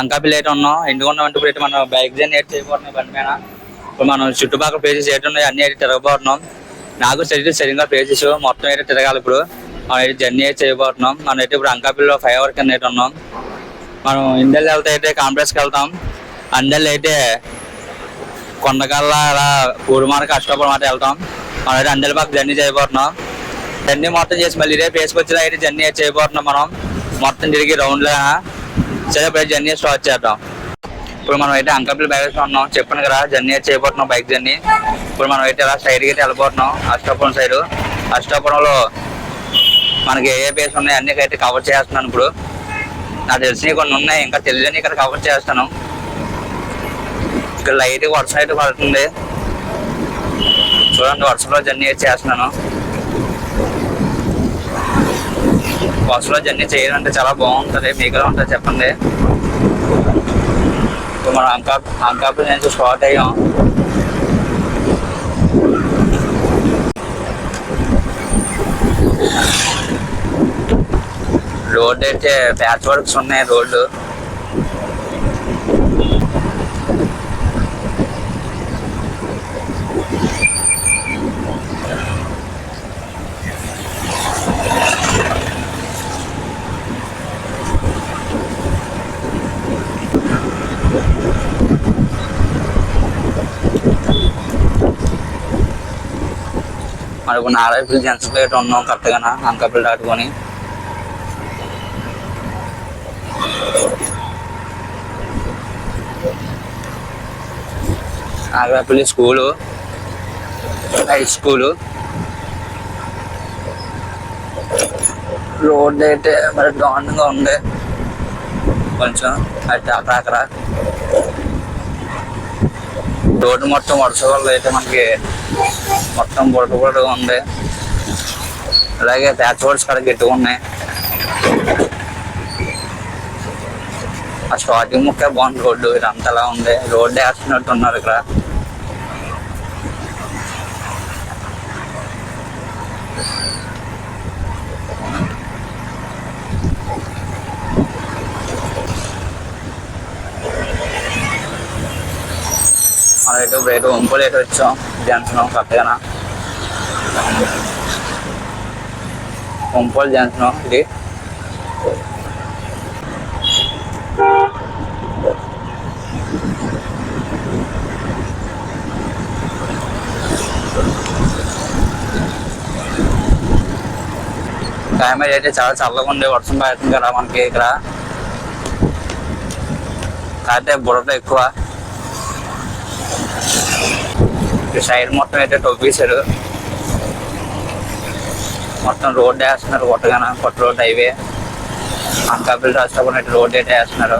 అంకాపల్లి అయితే ఉన్నాం. ఎందుకున్నాం అంటే ఇప్పుడు మనం బైక్ జర్నీ అయితే చేయబోతున్నాం బండి మీద. ఇప్పుడు మనం చుట్టుపక్కల ప్లేసెస్ ఏంటి ఉన్నాయి అన్ని అయితే తిరగబోతున్నాం. నాకు సరిగ్గా ప్లేసెస్ మొత్తం అయితే తిరగాలి. ఇప్పుడు మనం అయితే జర్నీ అయితే చేయబోతున్నాం. మనం అయితే ఇప్పుడు అంకాపల్లిలో 5 hours కింద అయితే ఉన్నాం. మనం ఇండియాలో వెళ్తే అయితే కాంప్లెక్స్కి వెళ్తాం. అందరిలో అయితే కొండకల్లా అలా పూర్వమానకి అష్టోపురం అయితే వెళ్తాం. మనం అయితే అందరి పక్క జర్నీ చేయబోతున్నాం. జర్నీ మొత్తం చేసి మళ్ళీ ఇదే ప్లేస్కి వచ్చేలా అయితే జర్నీ అయితే చేయబోతున్నాం. మనం మొత్తం తిరిగి రౌండ్లో సరే ఇప్పుడు జర్నీ స్టార్ట్ చేద్దాం. ఇప్పుడు మనం అయితే అంకాపల్లి బైక్ ఉన్నాం. చెప్పాను కదా జర్నీ అయితే చేయబోతున్నాం బైక్ జర్నీ. ఇప్పుడు మనం అయితే ఇలా సైడ్కి అయితే వెళ్ళిపోతున్నాం. అష్టాపురం సైడ్. అష్టాపురంలో మనకి ఏ ప్లేస్ ఉన్నాయి అన్ని అయితే కవర్ చేస్తున్నాను. ఇప్పుడు నాకు తెలిసినవి కొన్ని ఉన్నాయి, ఇంకా తెలియని ఇక్కడ కవర్ చేస్తాను. ఇక్కడ లైట్ వర్షం అయితే పడుతుంది చూడండి. వర్షంలో జర్నీ అయితే చేస్తున్నాను. వర్షంలో జర్నీ చేయాలంటే చాలా బాగుంటుంది. మీకు ఎలా ఉంటుంది చెప్పండి. ఇప్పుడు మనం అంకాపల్లి నుంచి స్టార్ట్ అయ్యాం. రోడ్డు అయితే ప్యాచ్ వర్క్స్ ఉన్నాయి. రోడ్డు మనకు నారాయణపల్లి జంక్షన్ ప్లేట్ ఉన్నాం కరెక్ట్గా అంకాపల్లి దాటుకొని. Narayanapalli school, high school. Road అయితే మరి దారుణంగా ఉంది కొంచెం. అయితే అక్కడ రోడ్డు మొత్తం వర్షం వల్ల అయితే మనకి మొత్తం బుడగ ఉంది. అలాగే ప్యాచ్ వర్క్స్ కూడా గట్టిగా ఉన్నాయి. ఆ స్టార్టింగ్ ముఖ్య బాగుంది. రోడ్డు ఇదంతా అలా ఉంది. రోడ్డు వేస్తున్నట్టు ఉన్నారు ఇక్కడ. మనం అయితే ఒంపులు అయితే వచ్చాం జంక్షన్ కరెక్ట్గా. ఒంపులు జంక్షన్ ఇది. క్లైమేట్ అయితే చాలా చల్లగా ఉంది. వర్షం పడుతుంది కదా మనకి ఇక్కడ. కాకపోతే బుడత ఎక్కువ. సైడ్ మొత్తం అయితే తవ్వేశారు. మొత్తం రోడ్డు వేస్తున్నారు కొత్త రోడ్ హైవే. అంకాపల్లి రాష్ట్రం అయితే రోడ్డు అయితే వేస్తున్నారు.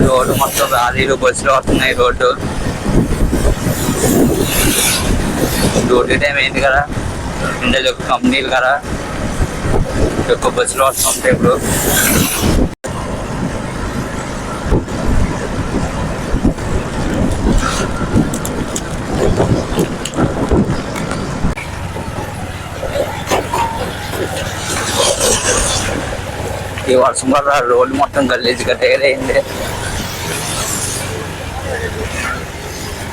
రోడ్డు మొత్తం లారీలు బస్సులు వస్తున్నాయి. రోడ్డు టైం ఏంటి కదా, ఇండియా యొక్క కంపెనీలు కదా ఎక్కువ బస్సులు వస్తుంటాయి. ఇప్పుడు ఈ వర్షం వల్ల రోడ్డు మొత్తం గల్లీజ్గా తయారైంది.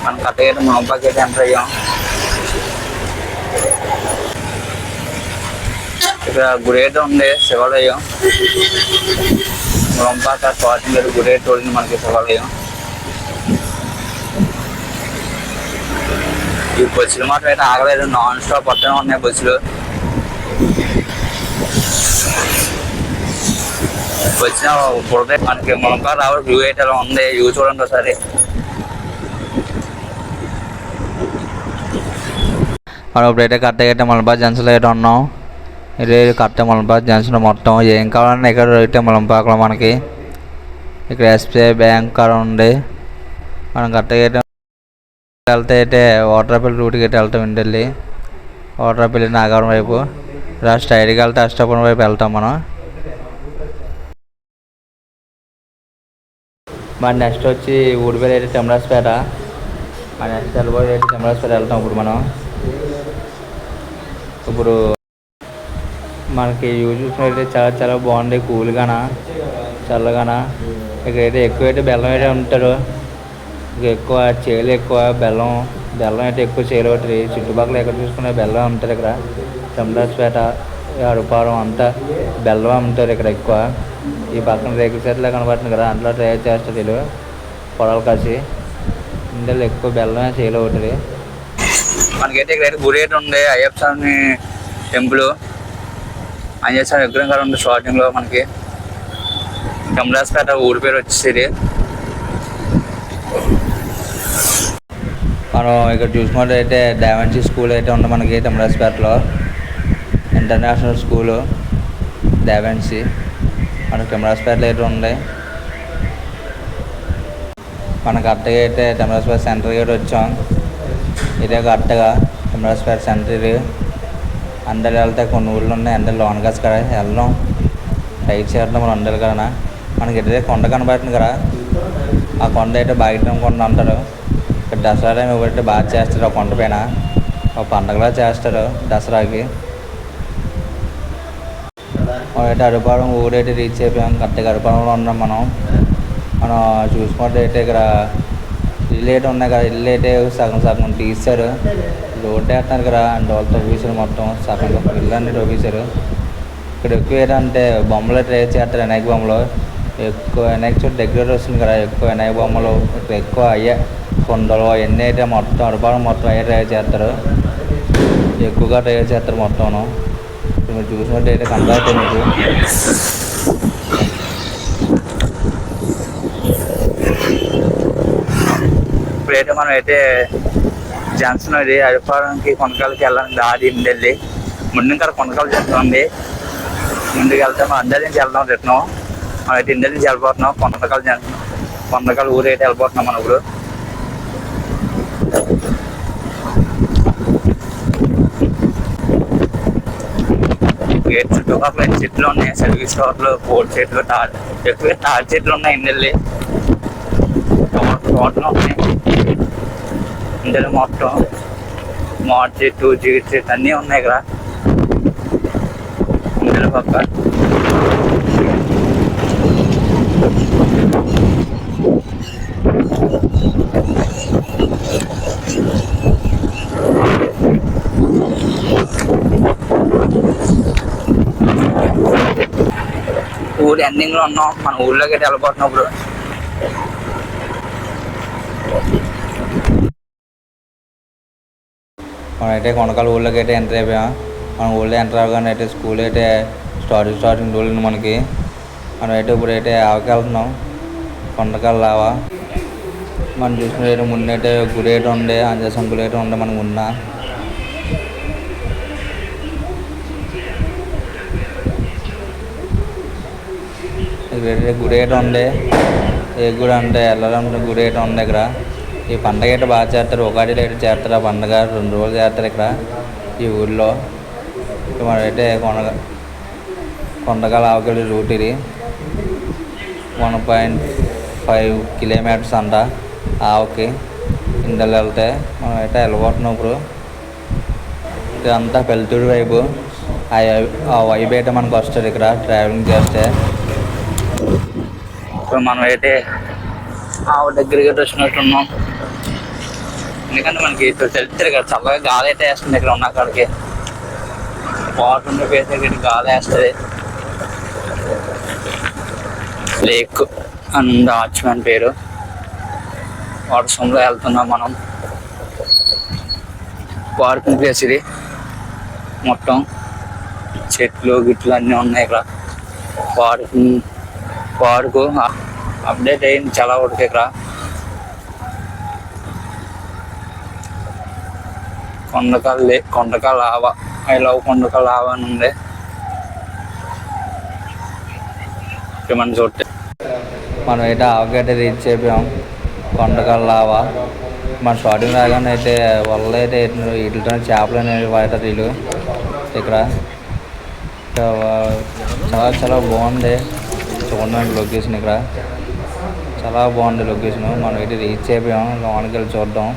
మనం కట్టగట్టు మునపాకి అయితే ఎంటర్ అయ్యాం. ఇక్కడ గుడి అయితే ఉంది, శివాలయం. మునపాక స్వాతంత్ర గుడి అయితే ఉంది మనకి శివాలయం. ఈ బస్సులు మాత్రం అయితే ఆగలేదు. నాన్ స్టాప్ పక్కనే ఉన్నాయి బస్సులు. వచ్చిన పుడతే మనకి మునపాక రావడం వ్యూ అయితే అలా ఉంది. వ్యూ చూడండి ఒకసారి. మనం ఇప్పుడైతే కరెక్ట్గా మలబార్ జంక్షన్లో అయితే ఉన్నాం. ఇది కరెక్ట్ మలబార్ జంక్షన్. మొత్తం ఏం కావాలన్నా ఇక్కడ అయితే మలంపాకలో మనకి ఇక్కడ ఎస్బీఐ బ్యాంక్ కాడ ఉంది. మనం కరెక్ట్గా అయితే వెళ్తే అయితే వాటర్పల్లి రూట్కి అయితే వెళ్తాం. ఇంటిల్లి వాటర్పల్లి నాగవరం వైపు ఇలా స్ట్రైట్గా వెళ్తే అష్టాపురం వైపు వెళ్తాం మనం. మన నెక్స్ట్ వచ్చి ఊడిపల్లి అయితే తిమ్మరాజపేట. మన నెక్స్ట్ వెళ్ళబోయే అయితే తిమ్మరాజపేట వెళ్తాం. ఇప్పుడు మనకి వ్యూ చూసినట్టయితే చాలా చాలా బాగుంది, కూల్గానా చల్లగానా. ఇక్కడైతే ఎక్కువైతే బెల్లం అయితే ఉంటారు, ఇక ఎక్కువ చేలు ఎక్కువ బెల్లం బెల్లం అయితే ఎక్కువ చేలు ఉంటుంది. చుట్టుపక్కల ఎక్కడ చూసుకునే బెల్లం ఉంటుంది. ఇక్కడ తమరాజపేట అరుపారం అంతా బెల్లం అమ్ముతారు ఇక్కడ ఎక్కువ. ఈ పక్కన రేకుల చెట్లే కనబడుతుంది కదా, అందులో తయారు చేస్తారు వీళ్ళు పొలాలు కాసి. ఇందులో ఎక్కువ బెల్లమే చేలు అవుతుంది. మనకైతే ఇక్కడ గుడి అయితే ఉంది, అయ్యప్ప స్వామి టెంపుల్. ఆంజనేయ స్వామి విగ్రహం కూడా ఉంది స్టార్టింగ్ లో. మనకి తమరాజపేట ఊరి పేరు వచ్చేసి. మనం ఇక్కడ చూసుకున్నట్టయితే డావెన్సీ స్కూల్ అయితే ఉంది మనకి తమరాజపేటలో, ఇంటర్నేషనల్ స్కూలు డావెన్సీ మనకి తమరాజపేటలో అయితే ఉంది. మనకు అట్టగా అయితే తమరాజపేట సెంటర్ గేట్ వచ్చాం. ఇదే అట్టగా తమరాజపేట సెంటర్ ఇది. అందరు వెళ్తే కొన్ని ఊళ్ళు ఉన్నాయి, అందరు లోనగాస్ కదా వెళ్ళడం రైట్ చేయడం మనం అందరు కదా. మనకి ఇదే కొండ కనబడుతుంది కదా, ఆ కొండ అయితే బాగిటం కొండ అంటారు. ఇక్కడ దసరా టైం ఒకటి బాగా చేస్తారు. ఆ కొండ పైన ఒక పండగలా చేస్తారు దసరాకి. అయితే అరుపారం ఊరైతే రీచ్ అయిపోయాం. కరెక్ట్గా అరుపారంలో ఉన్నాం మనం. చూసుకుంటే ఇక్కడ ఇల్లు అయితే ఉన్నాయి కదా, ఇల్లు అయితే సగం సగం తీశారు. రోడ్డు వేస్తున్నారు కదా, అండ్ వాళ్ళతో తవ్వేశారు మొత్తం సగం ఇల్లు అన్నీ తవ్వేశారు. ఇక్కడ ఎక్కువ ఏంటంటే బొమ్మలు ట్రై చేస్తారు, వినాయక బొమ్మలు ఎక్కువ. వినాయక చోటు దగ్గర వస్తుంది కదా, ఎక్కువ వినాయక బొమ్మలు ఇక్కడ ఎక్కువ అయ్యే కొండలు అవన్నీ అయితే మొత్తం అరుపారం మొత్తం అయ్యే ట్రై చేస్తారు, ఎక్కువగా ట్రై చేస్తారు మొత్తం. మీరు చూసినట్టయితే కనబడుతుంది మీకు. ఇప్పుడైతే మనం అయితే జంక్షన్ ఇది అరిపారంకి కొనకాలకి వెళ్ళాలి దారి ఇండెళ్ళి. ముందు ఇంకా కొనకాలు జంక్షన్ ముందుకు వెళ్తే మనం అందరి నుంచి వెళ్దాం రిటర్న్. మనం అయితే ఇండెల్ నుంచి వెళ్ళిపోతున్నాం కొనకాలు జంక్షన్. కొనకాలు ఊరు అయితే వెళ్ళిపోతున్నాం మనం ఇప్పుడు. గేట్ చుట్టుపక్కల చెట్లు ఉన్నాయి, సర్వీస్ రోడ్లు, పోల్ చెట్లు, ఎక్కువ తాడి చెట్లు ఉన్నాయి. ఇండెల్లి తోటలు ఉన్నాయి ఇందులో మొత్తం. మామిడి చెట్టు, జీడి చెట్టు అన్నీ ఉన్నాయి ఇక్కడ ఇందులో పక్క. ఊరు ఎండింగ్ లో ఉన్నాం, మన ఊళ్ళోకి అయితే వెళ్ళిపోతున్నాం ఇప్పుడు. మనమైతే కొనకాల ఊళ్ళోకి అయితే ఎంటర్ అయిపోయాం. మనం ఊళ్ళో ఎంటర్ అవ్వగానే అయితే స్కూల్ అయితే స్టార్టింగ్ రోజులు మనకి. మనం అయితే ఇప్పుడైతే ఆవకి వెళ్తున్నాం, కొండకాల లావా. మనం చూసుకున్నట్టయితే ముందైతే గుడి అయితే ఉండే, ఆంజనేయ స్వామి గుడి అయితే ఉండే మనకు ఉన్న. గుడి అయితే ఉండే, ఏ గుడి అంటే వెళ్ళడం గుడి అయితే ఉంది ఇక్కడ. ఈ పండగ అయితే బాగా చేస్తారు, ఉగాదిలో అయితే చేస్తారు. ఆ పండగ 2 రోజులు చేస్తారు ఇక్కడ ఈ ఊళ్ళో. మనమైతే కొండకాల ఆవకెళ్ళి రూట్ ఇది 1.5 కిలోమీటర్స్ అంట ఆవకి. ఇందులో వెళ్తే మనం అయితే వెళ్ళిపోతున్నాం ఇప్పుడు. ఇదంతా పెళ్తూరు వైపు, ఆ వైపు అయితే మనకు వస్తుంది ఇక్కడ ట్రావెలింగ్ చేస్తే. ఇప్పుడు మనం అయితే ఆవు దగ్గరికి వచ్చినట్టున్నాం, ఎందుకంటే మనకి తెలుస్తుంది కదా చల్లగా గాలి అయితే వేస్తుంది ఇక్కడ ఉన్న అక్కడికి. వాటర్ ఉండే ప్లేస్ దగ్గర గాలి వేస్తుంది. లేక్ అండ్ వాచ్మెన్ పేరు. వర్షంలో వెళ్తున్నాం మనం. పార్కింగ్ ప్లేస్ ఇది మొత్తం, చెట్లు గిట్లు అన్నీ ఉన్నాయి ఇక్కడ. పార్కు అప్డేట్ అయింది చాలా వరకు ఇక్కడ. కొండకాల ఆవ, ఐ లవ్ కొండకాల ఆవ అని ఉంది మన చూస్తే. మనం అయితే ఆవగడ్డ రీచ్ అయిపోయాం, కొండకాల లావా. మన స్టార్టింగ్ రాగానే అయితే వల్ల అయితే వీటితో చేపలు అనేవి వాడతారు వీళ్ళు ఇక్కడ. చాలా చాలా బాగుంది చూడడానికి లొకేషన్ ఇక్కడ, చాలా బాగుంది లొకేషన్. మనం అయితే రీచ్ అయిపోయాం, లోనికి వెళ్ళి చూద్దాం.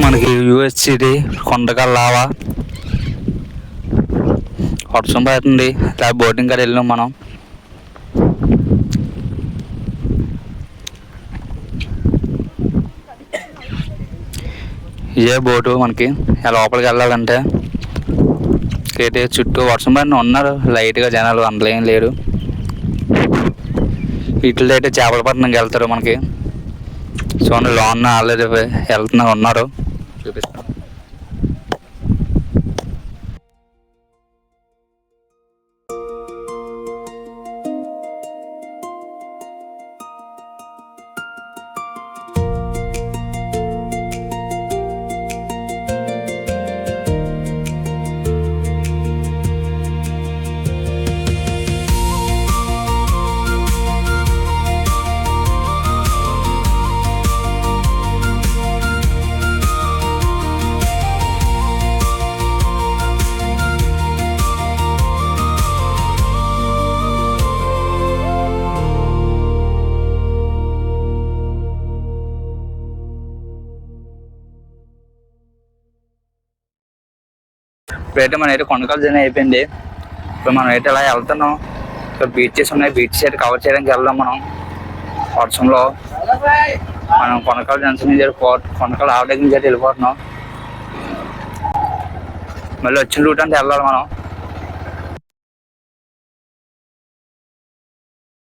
మనకి యూఎస్సిటీ కొండకల్ లావా వర్షం పడుతుంది. ఇలా బోటింగ్ కాడ వెళ్ళాం మనం. ఇదే బోటు మనకి లోపలికి వెళ్ళాలంటే. అయితే చుట్టూ వర్షం పడిన ఉన్నారు లైట్గా జనాలు, అందులో ఏం లేరు. వీటిలో అయితే చేపల పట్టణంకి వెళ్తారు మనకి. చూడండి లోన ఆల్రెడీ వెళ్తున్నా ఉన్నారు, చూపిస్తాను. ఇప్పుడైతే మనం అయితే కొండకల్ జర్నీ అయిపోయింది. ఇప్పుడు మనం అయితే ఇలా వెళ్తున్నాం. ఇక్కడ బీచెస్ ఉన్నాయి, బీచెస్ అయితే కవర్ చేయడానికి వెళ్దాం మనం. వర్షంలో మనం కొండకల్ జంక్షన్ నుంచి కొండకల్ ఆవటేజ్ నుంచి అయితే వెళ్ళిపోతున్నాం. మళ్ళీ వచ్చిన రూట్ అంటే వెళ్ళాలి మనం.